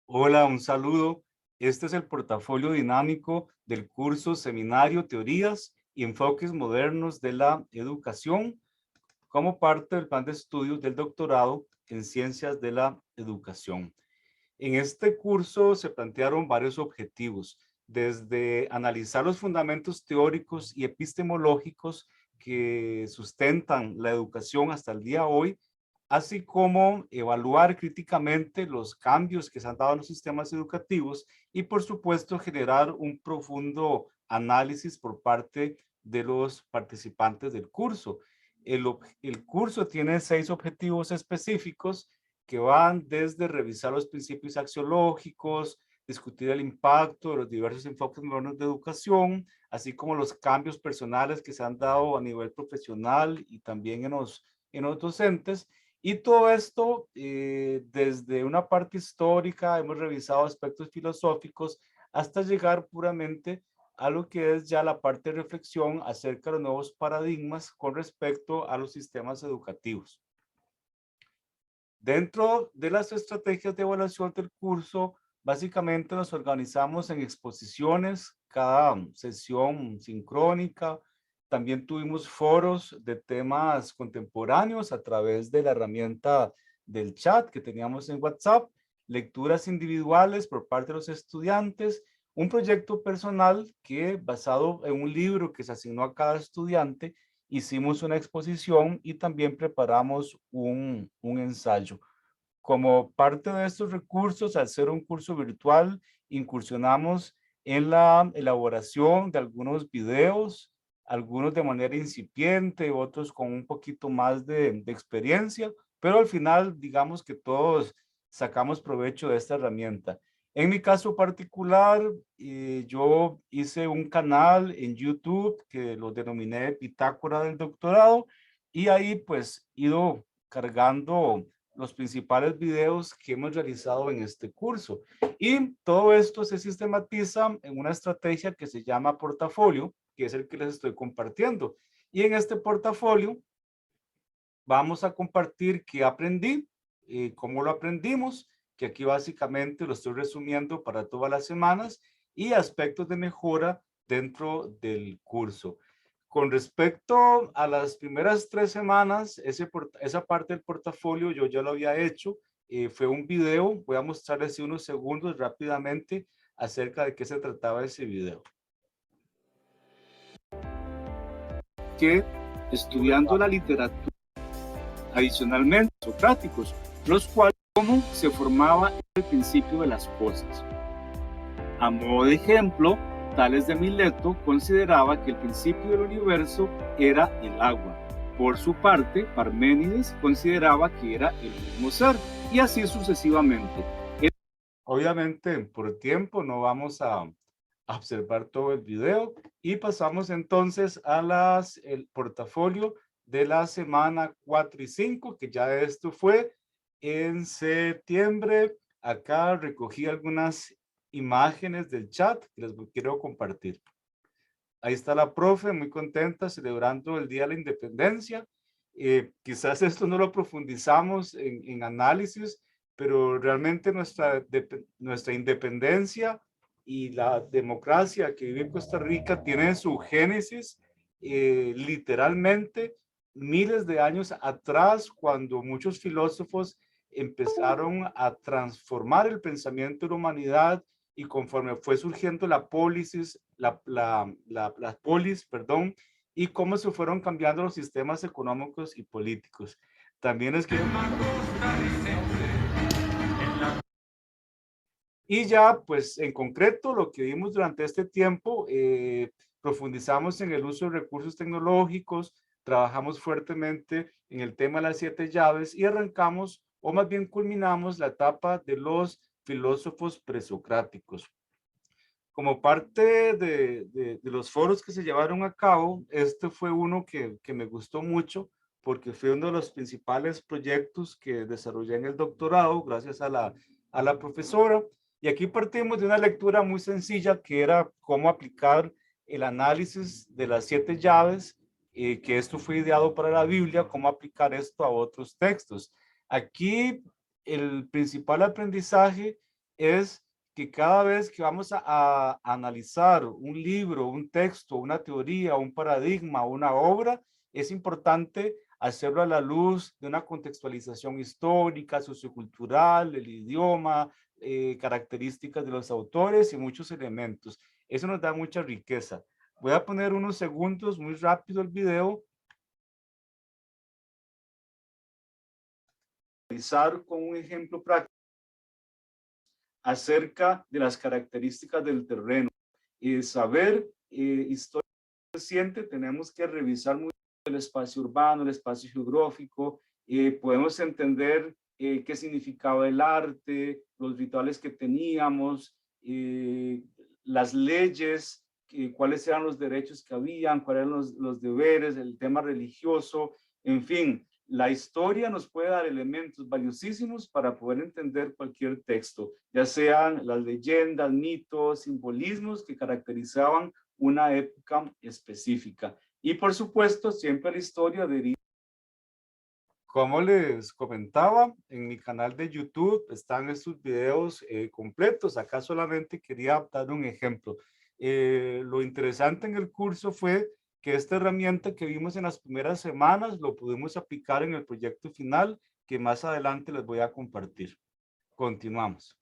Hola, un saludo. Este es el portafolio dinámico del curso Seminario Teorías y Enfoques Modernos de la Educación como parte del plan de estudios del doctorado en Ciencias de la Educación. En este curso se plantearon varios objetivos, desde analizar los fundamentos teóricos y epistemológicos que sustentan la educación hasta el día de hoy, así como evaluar críticamente los cambios que se han dado en los sistemas educativos y, por supuesto, generar un profundo análisis por parte de los participantes del curso. El curso tiene 6 objetivos específicos que van desde revisar los principios axiológicos, discutir el impacto de los diversos enfoques modernos de educación, así como los cambios personales que se han dado a nivel profesional y también en los docentes. Y todo esto desde una parte histórica, hemos revisado aspectos filosóficos hasta llegar puramente a lo que es ya la parte de reflexión acerca de los nuevos paradigmas con respecto a los sistemas educativos. Dentro de las estrategias de evaluación del curso, básicamente nos organizamos en exposiciones, cada sesión sincrónica. También tuvimos foros de temas contemporáneos a través de la herramienta del chat que teníamos en WhatsApp, lecturas individuales por parte de los estudiantes, un proyecto personal que basado en un libro que se asignó a cada estudiante, hicimos una exposición y también preparamos un ensayo. Como parte de estos recursos, al ser un curso virtual, incursionamos en la elaboración de algunos videos, algunos de manera incipiente, otros con un poquito más de experiencia, pero al final, digamos que todos sacamos provecho de esta herramienta. En mi caso particular, yo hice un canal en YouTube que lo denominé Bitácora del Doctorado y ahí pues ido cargando los principales videos que hemos realizado en este curso. Y todo esto se sistematiza en una estrategia que se llama portafolio, que es el que les estoy compartiendo. Y en este portafolio vamos a compartir qué aprendí, cómo lo aprendimos, que aquí básicamente lo estoy resumiendo para todas las semanas, y aspectos de mejora dentro del curso. Con respecto a las primeras 3 semanas, esa parte del portafolio yo ya lo había hecho. Fue un video, voy a mostrarles unos segundos rápidamente acerca de qué se trataba ese video. Que estudiando la literatura, adicionalmente socráticos, los cuales cómo se formaba el principio de las cosas. A modo de ejemplo, Tales de Mileto consideraba que el principio del universo era el agua. Por su parte, Parménides consideraba que era el mismo ser, y así sucesivamente. Obviamente, por tiempo no vamos a observar todo el video y pasamos entonces a el portafolio de la semana 4 y 5, que ya esto fue en septiembre. Acá recogí algunas imágenes del chat que les quiero compartir. Ahí está la profe, muy contenta, celebrando el Día de la Independencia. Quizás esto no lo profundizamos en análisis, pero realmente nuestra independencia y la democracia que vive en Costa Rica tiene su génesis literalmente miles de años atrás, cuando muchos filósofos empezaron a transformar el pensamiento de la humanidad y conforme fue surgiendo la polis, perdón, y cómo se fueron cambiando los sistemas económicos y políticos. También es que... Y ya, pues en concreto, lo que vimos durante este tiempo, profundizamos en el uso de recursos tecnológicos, trabajamos fuertemente en el tema de las 7 llaves y arrancamos, o más bien culminamos, la etapa de los filósofos presocráticos. Como parte de los foros que se llevaron a cabo, este fue uno que me gustó mucho porque fue uno de los principales proyectos que desarrollé en el doctorado gracias a la profesora. Y aquí partimos de una lectura muy sencilla que era cómo aplicar el análisis de las 7 llaves, que esto fue ideado para la Biblia, cómo aplicar esto a otros textos. Aquí el principal aprendizaje es que cada vez que vamos a analizar un libro, un texto, una teoría, un paradigma, una obra, es importante hacerlo a la luz de una contextualización histórica, sociocultural, el idioma, características de los autores y muchos elementos. Eso nos da mucha riqueza. Voy a poner unos segundos muy rápido el video. Realizar con un ejemplo práctico acerca de las características del terreno. Y saber historia reciente, tenemos que revisar mucho el espacio urbano, el espacio geográfico, podemos entender qué significaba el arte, los rituales que teníamos, las leyes, cuáles eran los derechos que habían, cuáles eran los deberes, el tema religioso, en fin. La historia nos puede dar elementos valiosísimos para poder entender cualquier texto, ya sean las leyendas, mitos, simbolismos que caracterizaban una época específica. Y por supuesto, siempre la historia deriva. Como les comentaba, en mi canal de YouTube están estos videos completos. Acá solamente quería dar un ejemplo. Lo interesante en el curso fue que esta herramienta que vimos en las primeras semanas lo pudimos aplicar en el proyecto final que más adelante les voy a compartir. Continuamos.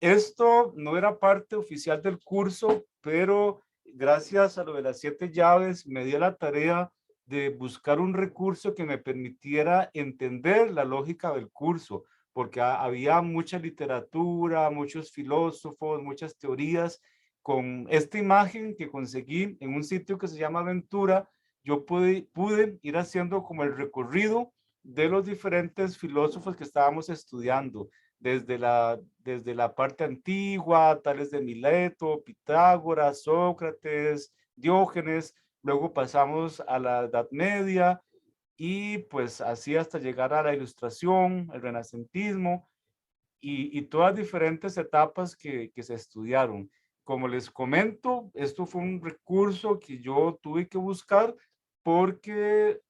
Esto no era parte oficial del curso, pero gracias a lo de las 7 llaves me dio la tarea de buscar un recurso que me permitiera entender la lógica del curso, porque había mucha literatura, muchos filósofos, muchas teorías. Con esta imagen que conseguí en un sitio que se llama Aventura, yo pude ir haciendo como el recorrido de los diferentes filósofos que estábamos estudiando desde la parte antigua, tales de Mileto, Pitágoras, Sócrates, Diógenes, luego pasamos a la Edad Media y pues así hasta llegar a la Ilustración, el Renacentismo y todas diferentes etapas que se estudiaron. Como les comento, esto fue un recurso que yo tuve que buscar porque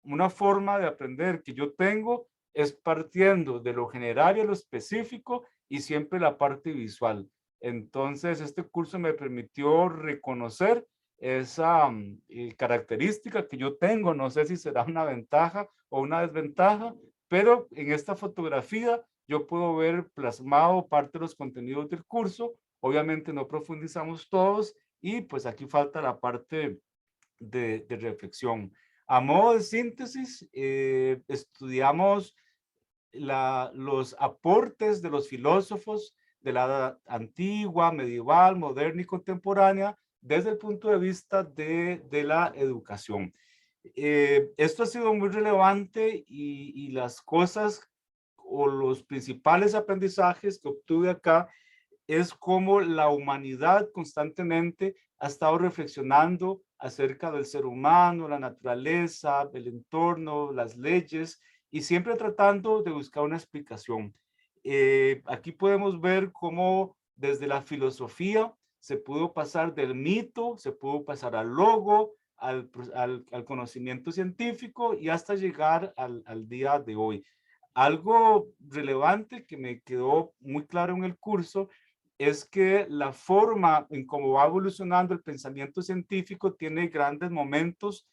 una forma de aprender que yo tengo es partiendo de lo general y lo específico y siempre la parte visual. Entonces, este curso me permitió reconocer esa característica que yo tengo. No sé si será una ventaja o una desventaja, pero en esta fotografía yo puedo ver plasmado parte de los contenidos del curso. Obviamente no profundizamos todos y pues aquí falta la parte de reflexión. A modo de síntesis, estudiamos los aportes de los filósofos de la edad antigua, medieval, moderna y contemporánea desde el punto de vista de la educación. Esto ha sido muy relevante y las cosas o los principales aprendizajes que obtuve acá es cómo la humanidad constantemente ha estado reflexionando acerca del ser humano, la naturaleza, el entorno, las leyes, y siempre tratando de buscar una explicación. Aquí podemos ver cómo desde la filosofía se pudo pasar del mito, se pudo pasar al logo, al conocimiento científico y hasta llegar al día de hoy. Algo relevante que me quedó muy claro en el curso es que la forma en cómo va evolucionando el pensamiento científico tiene grandes momentos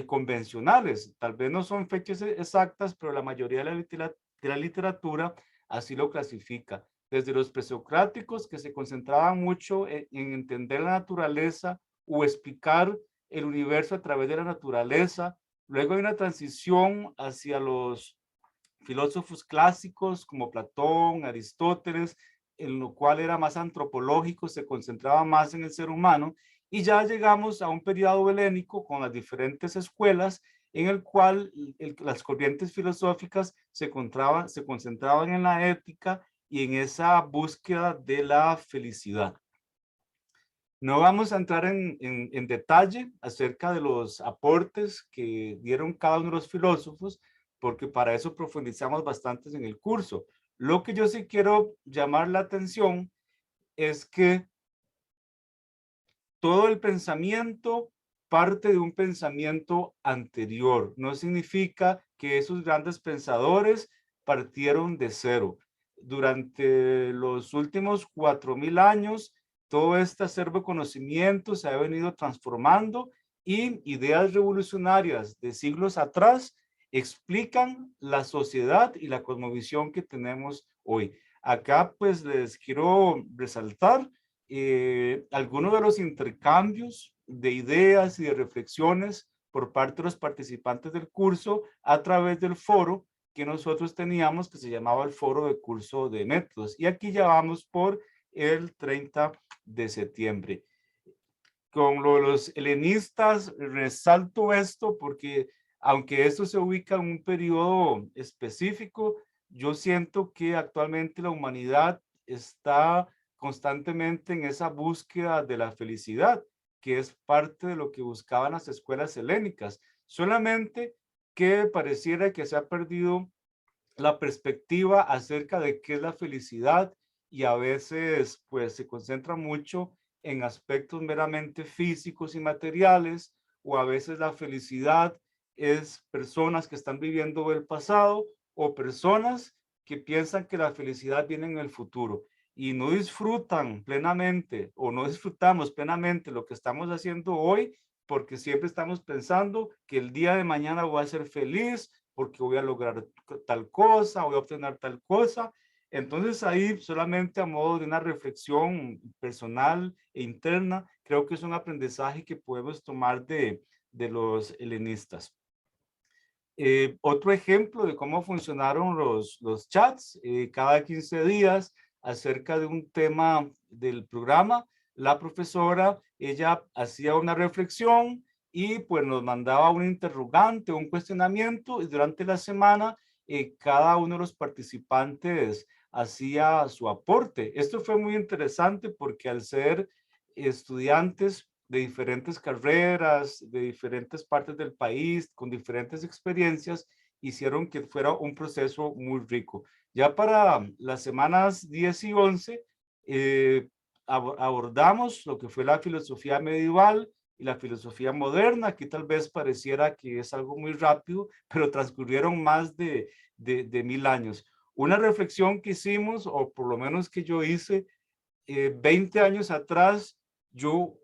convencionales. Tal vez no son fechas exactas, pero la mayoría de la literatura así lo clasifica. Desde los presocráticos, que se concentraban mucho en entender la naturaleza o explicar el universo a través de la naturaleza. Luego hay una transición hacia los filósofos clásicos como Platón, Aristóteles, en lo cual era más antropológico, se concentraba más en el ser humano, y ya llegamos a un periodo helénico con las diferentes escuelas en el cual las corrientes filosóficas se concentraban en la ética y en esa búsqueda de la felicidad. No vamos a entrar en detalle acerca de los aportes que dieron cada uno de los filósofos, porque para eso profundizamos bastante en el curso. Lo que yo sí quiero llamar la atención es que todo el pensamiento parte de un pensamiento anterior. No significa que esos grandes pensadores partieron de cero. Durante los últimos 4000 años, todo este acervo de conocimiento se ha venido transformando y ideas revolucionarias de siglos atrás explican la sociedad y la cosmovisión que tenemos hoy. Acá pues les quiero resaltar algunos de los intercambios de ideas y de reflexiones por parte de los participantes del curso a través del foro que nosotros teníamos, que se llamaba el Foro de Curso de Métodos. Y aquí ya vamos por el 30 de septiembre. Con lo de los helenistas, resalto esto porque aunque esto se ubica en un periodo específico, yo siento que actualmente la humanidad está constantemente en esa búsqueda de la felicidad, que es parte de lo que buscaban las escuelas helénicas. Solamente que pareciera que se ha perdido la perspectiva acerca de qué es la felicidad y a veces pues se concentra mucho en aspectos meramente físicos y materiales, o a veces la felicidad es personas que están viviendo el pasado o personas que piensan que la felicidad viene en el futuro y no disfrutan plenamente o no disfrutamos plenamente lo que estamos haciendo hoy porque siempre estamos pensando que el día de mañana voy a ser feliz porque voy a lograr tal cosa, voy a obtener tal cosa. Entonces ahí solamente a modo de una reflexión personal e interna, creo que es un aprendizaje que podemos tomar de los helenistas. Otro ejemplo de cómo funcionaron los chats, cada 15 días acerca de un tema del programa, la profesora, ella hacía una reflexión y pues nos mandaba un interrogante, un cuestionamiento y durante la semana cada uno de los participantes hacía su aporte. Esto fue muy interesante porque al ser estudiantes de diferentes carreras, de diferentes partes del país, con diferentes experiencias, hicieron que fuera un proceso muy rico. Ya para las semanas 10 y 11, abordamos lo que fue la filosofía medieval y la filosofía moderna. Aquí tal vez pareciera que es algo muy rápido, pero transcurrieron más de 1000 años. Una reflexión que hicimos, o por lo menos que yo hice, 20 años atrás, yo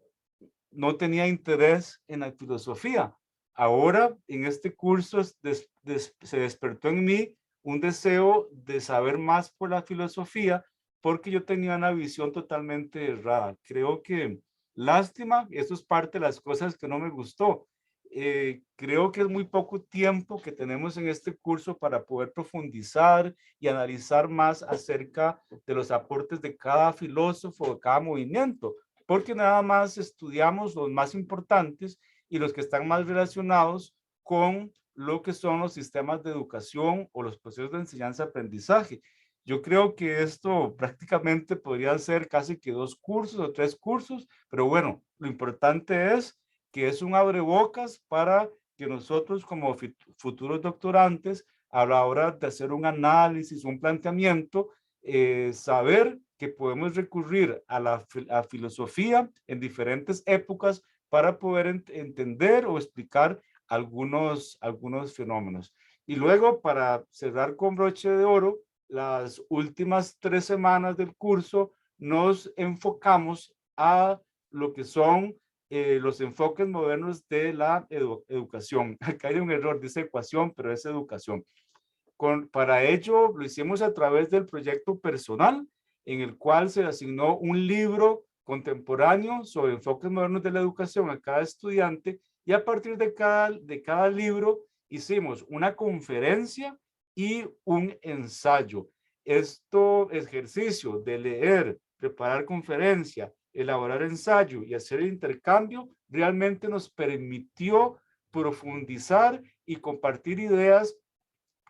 no tenía interés en la filosofía. Ahora, en este curso, se despertó en mí un deseo de saber más por la filosofía, porque yo tenía una visión totalmente errada. Creo que, lástima, eso es parte de las cosas que no me gustó. Creo que es muy poco tiempo que tenemos en este curso para poder profundizar y analizar más acerca de los aportes de cada filósofo, de cada movimiento, porque nada más estudiamos los más importantes y los que están más relacionados con lo que son los sistemas de educación o los procesos de enseñanza-aprendizaje. Yo creo que esto prácticamente podría ser casi que 2 cursos o 3 cursos, pero bueno, lo importante es que es un abrebocas para que nosotros como futuros doctorantes, a la hora de hacer un análisis, un planteamiento, saber que podemos recurrir a la filosofía en diferentes épocas para poder entender o explicar algunos fenómenos. Y luego, para cerrar con broche de oro, las últimas 3 semanas del curso nos enfocamos a lo que son los enfoques modernos de la educación. Acá hay un error, dice ecuación, pero es educación. Para ello lo hicimos a través del proyecto personal, en el cual se asignó un libro contemporáneo sobre enfoques modernos de la educación a cada estudiante, y a partir de cada libro hicimos una conferencia y un ensayo. Esto ejercicio de leer, preparar conferencia, elaborar ensayo y hacer el intercambio realmente nos permitió profundizar y compartir ideas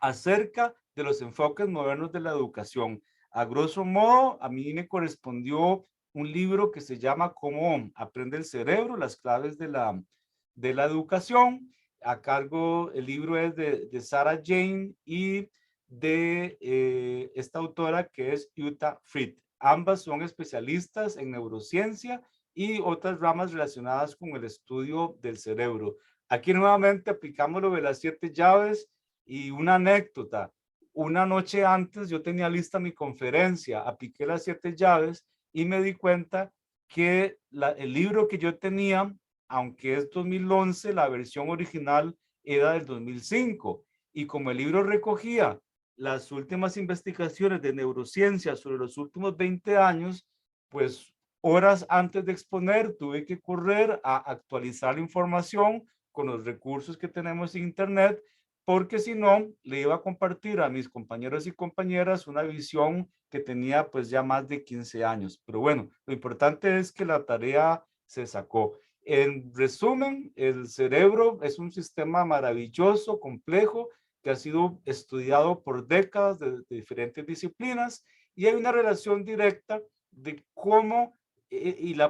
acerca de los enfoques modernos de la educación. A grosso modo, a mí me correspondió un libro que se llama Cómo aprende el cerebro, las claves de la educación. A cargo, el libro es de Sarah Jane y de esta autora que es Jutta Fried. Ambas son especialistas en neurociencia y otras ramas relacionadas con el estudio del cerebro. Aquí nuevamente aplicamos lo de las 7 llaves y una anécdota. una noche antes yo tenía lista mi conferencia, apliqué las 7 llaves y me di cuenta que el libro que yo tenía, aunque es 2011, la versión original era del 2005. Y como el libro recogía las últimas investigaciones de neurociencia sobre los últimos 20 años, pues horas antes de exponer tuve que correr a actualizar la información con los recursos que tenemos en Internet, porque si no, le iba a compartir a mis compañeros y compañeras una visión que tenía pues ya más de 15 años. Pero bueno, lo importante es que la tarea se sacó. En resumen, el cerebro es un sistema maravilloso, complejo, que ha sido estudiado por décadas de diferentes disciplinas y hay una relación directa de cómo,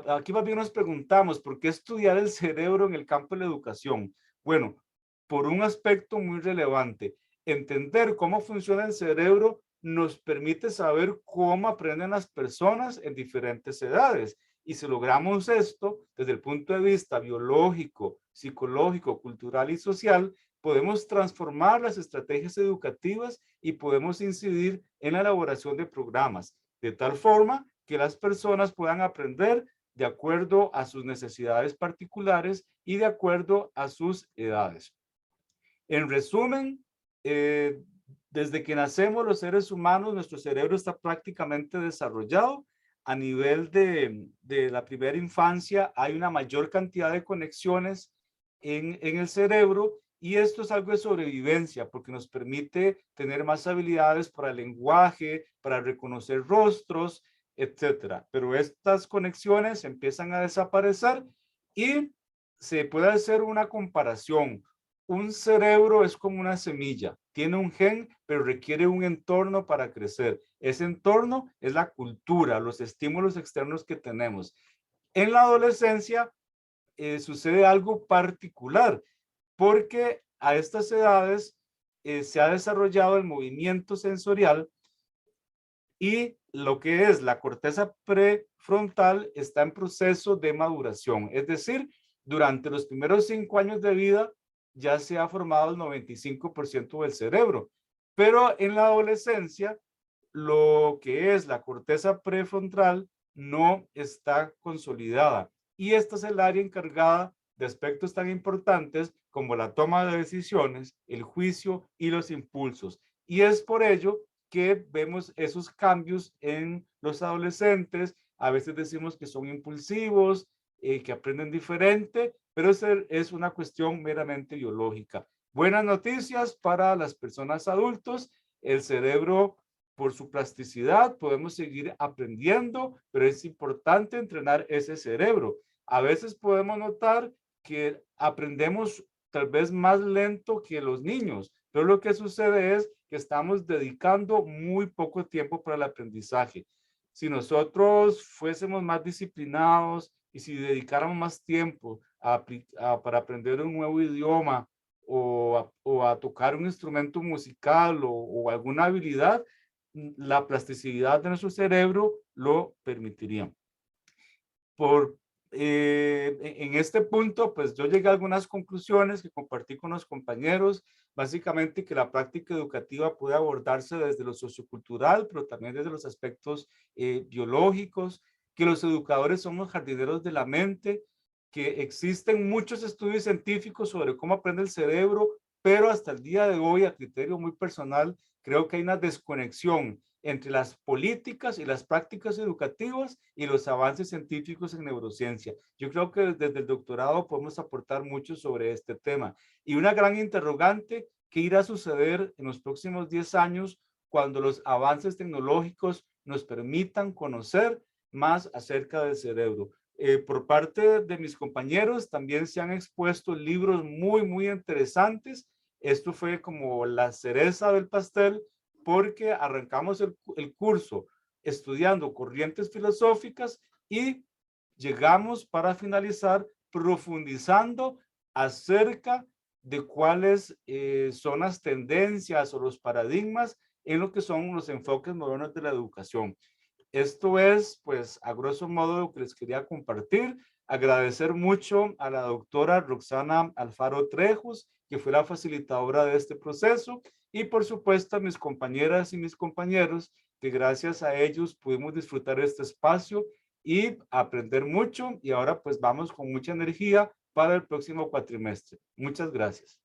aquí más bien nos preguntamos, ¿por qué estudiar el cerebro en el campo de la educación? Bueno, por un aspecto muy relevante. Entender cómo funciona el cerebro nos permite saber cómo aprenden las personas en diferentes edades. Y si logramos esto desde el punto de vista biológico, psicológico, cultural y social, podemos transformar las estrategias educativas y podemos incidir en la elaboración de programas, de tal forma que las personas puedan aprender de acuerdo a sus necesidades particulares y de acuerdo a sus edades. En resumen, eh, desde que nacemos los seres humanos, nuestro cerebro está prácticamente desarrollado. A nivel de la primera infancia hay una mayor cantidad de conexiones en el cerebro y esto es algo de sobrevivencia porque nos permite tener más habilidades para el lenguaje, para reconocer rostros, etcétera. Pero estas conexiones empiezan a desaparecer y se puede hacer una comparación. Un cerebro es como una semilla, tiene un gen, pero requiere un entorno para crecer. Ese entorno es la cultura, los estímulos externos que tenemos. En la adolescencia sucede algo particular, porque a estas edades se ha desarrollado el movimiento sensorial y lo que es la corteza prefrontal está en proceso de maduración. Es decir, durante los primeros 5 años de vida ya se ha formado el 95% del cerebro, pero en la adolescencia lo que es la corteza prefrontal no está consolidada y esta es el área encargada de aspectos tan importantes como la toma de decisiones, el juicio y los impulsos. Y es por ello que vemos esos cambios en los adolescentes. A veces decimos que son impulsivos, que aprenden diferente, pero es una cuestión meramente biológica. Buenas noticias para las personas adultos. El cerebro, por su plasticidad, podemos seguir aprendiendo, pero es importante entrenar ese cerebro. A veces podemos notar que aprendemos tal vez más lento que los niños, pero lo que sucede es que estamos dedicando muy poco tiempo para el aprendizaje. Si nosotros fuésemos más disciplinados y si dedicáramos más tiempo para aprender un nuevo idioma o a tocar un instrumento musical o alguna habilidad, la plasticidad de nuestro cerebro lo permitiría. En este punto, pues yo llegué a algunas conclusiones que compartí con los compañeros, básicamente que la práctica educativa puede abordarse desde lo sociocultural, pero también desde los aspectos biológicos, que los educadores somos jardineros de la mente, que existen muchos estudios científicos sobre cómo aprende el cerebro, pero hasta el día de hoy, a criterio muy personal, creo que hay una desconexión entre las políticas y las prácticas educativas y los avances científicos en neurociencia. Yo creo que desde el doctorado podemos aportar mucho sobre este tema. Y una gran interrogante, ¿qué irá a suceder en los próximos 10 años cuando los avances tecnológicos nos permitan conocer más acerca del cerebro? Por parte de mis compañeros también se han expuesto libros muy interesantes. Esto fue como la cereza del pastel porque arrancamos el curso estudiando corrientes filosóficas y llegamos para finalizar profundizando acerca de cuáles son las tendencias o los paradigmas en lo que son los enfoques modernos de la educación. Esto es, pues, a grosso modo lo que les quería compartir. Agradecer mucho a la doctora Roxana Alfaro Trejos, que fue la facilitadora de este proceso, Y por supuesto a mis compañeras y mis compañeros, que gracias a ellos pudimos disfrutar este espacio y aprender mucho. Y ahora pues vamos con mucha energía para el próximo cuatrimestre. Muchas gracias.